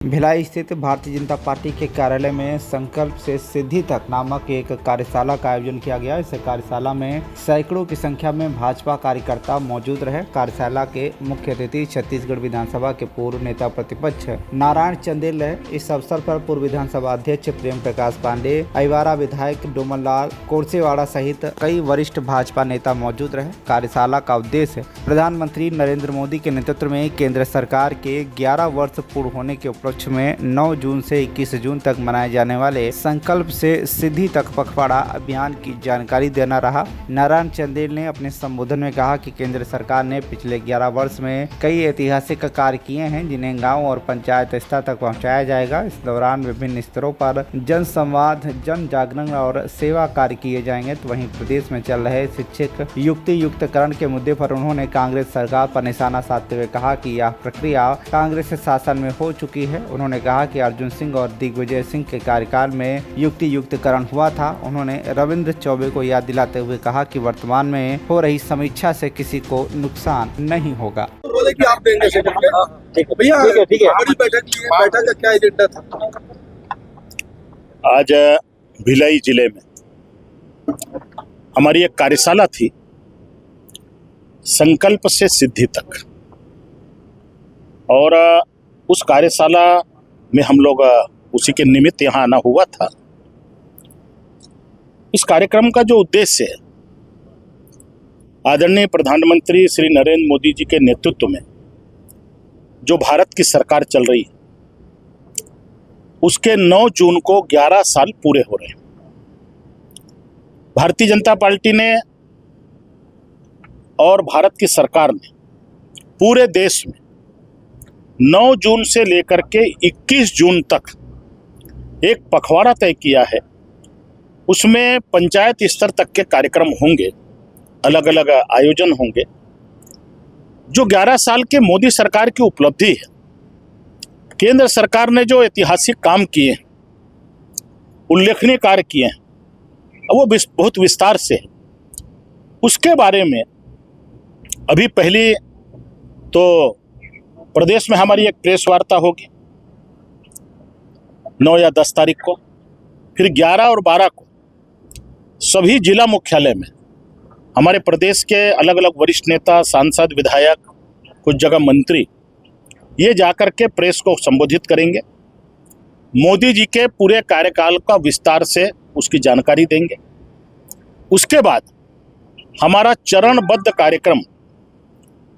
भिलाई स्थित भारतीय जनता पार्टी के कार्यालय में संकल्प से सिद्धि तक नामक एक कार्यशाला का आयोजन किया गया। इस कार्यशाला में सैकड़ों की संख्या में भाजपा कार्यकर्ता मौजूद रहे। कार्यशाला के मुख्य अतिथि छत्तीसगढ़ विधानसभा के पूर्व नेता प्रतिपक्ष नारायण चंदेल रहे। इस अवसर पर पूर्व विधानसभा अध्यक्ष प्रेम प्रकाश पांडेय, अहिवारा विधायक डोमनलाल कोरसेवाड़ा सहित कई वरिष्ठ भाजपा नेता मौजूद रहे। कार्यशाला का उद्देश्य प्रधानमंत्री नरेंद्र मोदी के नेतृत्व में केंद्र सरकार के 11 वर्ष पूर्ण होने के उपलक्ष्य में 9 जून से 21 जून तक मनाए जाने वाले संकल्प से सिद्धि तक पखवाड़ा अभियान की जानकारी देना रहा। नारायण चंदेल ने अपने संबोधन में कहा कि केंद्र सरकार ने पिछले 11 वर्ष में कई ऐतिहासिक कार्य किए हैं, जिन्हें गांव और पंचायत स्तर तक पहुंचाया जाएगा। इस दौरान विभिन्न स्तरों पर जन संवाद, जन जागरण और सेवा कार्य किए जाएंगे। तो वहीं प्रदेश में चल रहे शिक्षक युक्तिकरण के मुद्दे पर उन्होंने कांग्रेस सरकार पर निशाना साधते हुए कहा कि यह प्रक्रिया कांग्रेस शासन में हो चुकी है। उन्होंने कहा कि अर्जुन सिंह और दिग्विजय सिंह के कार्यकाल में युक्तिकरण हुआ था। उन्होंने रविंद्र चौबे को याद दिलाते हुए कहा कि वर्तमान में हो रही समीक्षा से किसी को नुकसान नहीं होगा। बोले कि आप देंगे भैया, बड़ी बैठक का क्या एजेंडा था? आज भिलाई जिले में हमारी एक कार्यशाला थी, संकल्प से सिद्धि तक, और उस कार्यशाला में हम लोग उसी के निमित्त यहाँ आना हुआ था। इस कार्यक्रम का जो उद्देश्य है, आदरणीय प्रधानमंत्री श्री नरेंद्र मोदी जी के नेतृत्व में जो भारत की सरकार चल रही है, उसके 9 जून को 11 साल पूरे हो रहे हैं। भारतीय जनता पार्टी ने और भारत की सरकार ने पूरे देश में 9 जून से लेकर के 21 जून तक एक पखवाड़ा तय किया है। उसमें पंचायत स्तर तक के कार्यक्रम होंगे, अलग अलग आयोजन होंगे। जो 11 साल के मोदी सरकार की उपलब्धि है, केंद्र सरकार ने जो ऐतिहासिक काम किए हैं, उल्लेखनीय कार्य किए हैं, वो बहुत विस्तार से है। उसके बारे में अभी पहली तो प्रदेश में हमारी एक प्रेस वार्ता होगी 9 या 10 तारीख को, फिर 11 और 12 को सभी जिला मुख्यालय में हमारे प्रदेश के अलग अलग वरिष्ठ नेता, सांसद, विधायक, कुछ जगह मंत्री, ये जाकर के प्रेस को संबोधित करेंगे। मोदी जी के पूरे कार्यकाल का विस्तार से उसकी जानकारी देंगे। उसके बाद हमारा चरणबद्ध कार्यक्रम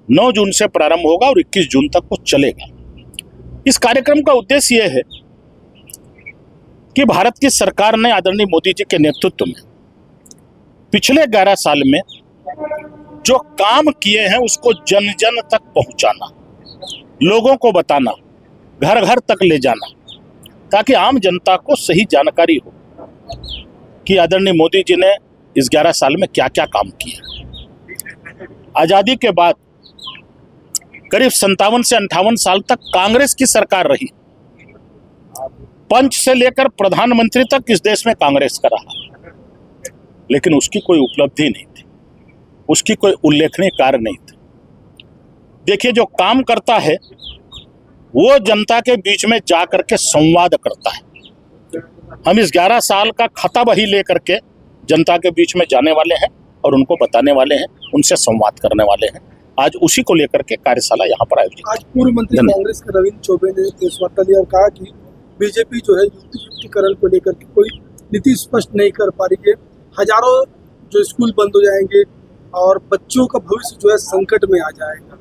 9 जून से प्रारंभ होगा और 21 जून तक वो चलेगा। इस कार्यक्रम का उद्देश्य यह है कि भारत की सरकार ने आदरणीय मोदी जी के नेतृत्व में पिछले 11 साल में जो काम किए हैं, उसको जन जन तक पहुंचाना, लोगों को बताना, घर घर तक ले जाना, ताकि आम जनता को सही जानकारी हो कि आदरणीय मोदी जी ने इस 11 साल में क्या क्या काम किया। आज़ादी के बाद करीब 57 से 58 साल तक कांग्रेस की सरकार रही। पंच से लेकर प्रधानमंत्री तक इस देश में कांग्रेस का रहा, लेकिन उसकी कोई उपलब्धि नहीं थी, उसकी कोई उल्लेखनीय कार्य नहीं थे। देखिए, जो काम करता है वो जनता के बीच में जा करके संवाद करता है। हम इस 11 साल का खता बही लेकर के जनता के बीच में जाने वाले हैं और उनको बताने वाले हैं, उनसे संवाद करने वाले हैं। आज उसी को लेकर के कार्यशाला यहाँ पर आयोजित। आज पूर्व मंत्री कांग्रेस के रविंद्र चौबे ने प्रेस वार्ता दी और कहा कि बीजेपी जो है युक्तिकरण को लेकर के कोई नीति स्पष्ट नहीं कर पा रही है। हजारों जो स्कूल बंद हो जाएंगे और बच्चों का भविष्य जो है संकट में आ जाएगा।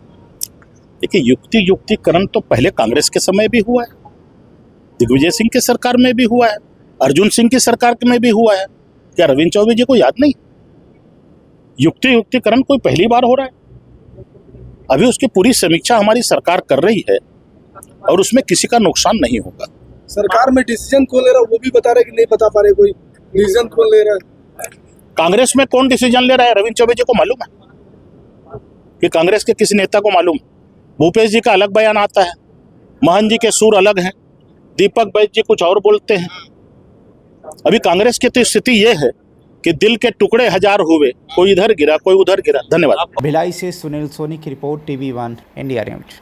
देखिए, युक्तिकरण तो पहले कांग्रेस के समय भी हुआ है, दिग्विजय सिंह की सरकार में भी हुआ है, अर्जुन सिंह की सरकार में भी हुआ है। क्या रविंद्र चौबे जी को याद नहीं? युक्तिकरण कोई पहली बार हो रहा है? अभी उसकी पूरी समीक्षा हमारी सरकार कर रही है और उसमें किसी का नुकसान नहीं होगा। सरकार में डिसीजन कौन ले रहा है वो भी बता रहे कि नहीं बता पा रहे, कोई डिसीजन कौन ले रहा है? कांग्रेस में कौन डिसीजन ले रहा है? रविंद्र चौबे जी को मालूम है कि कांग्रेस के किसी नेता को मालूम? भूपेश जी का अलग बयान आता है, महन जी के सुर अलग हैं, दीपक बैज जी कुछ और बोलते हैं। अभी कांग्रेस की तो स्थिति यह है कि दिल के टुकड़े हजार हुए, कोई इधर गिरा कोई उधर गिरा। धन्यवाद। भिलाई से सुनील सोनी की रिपोर्ट, TV1 इंडिया न्यूज।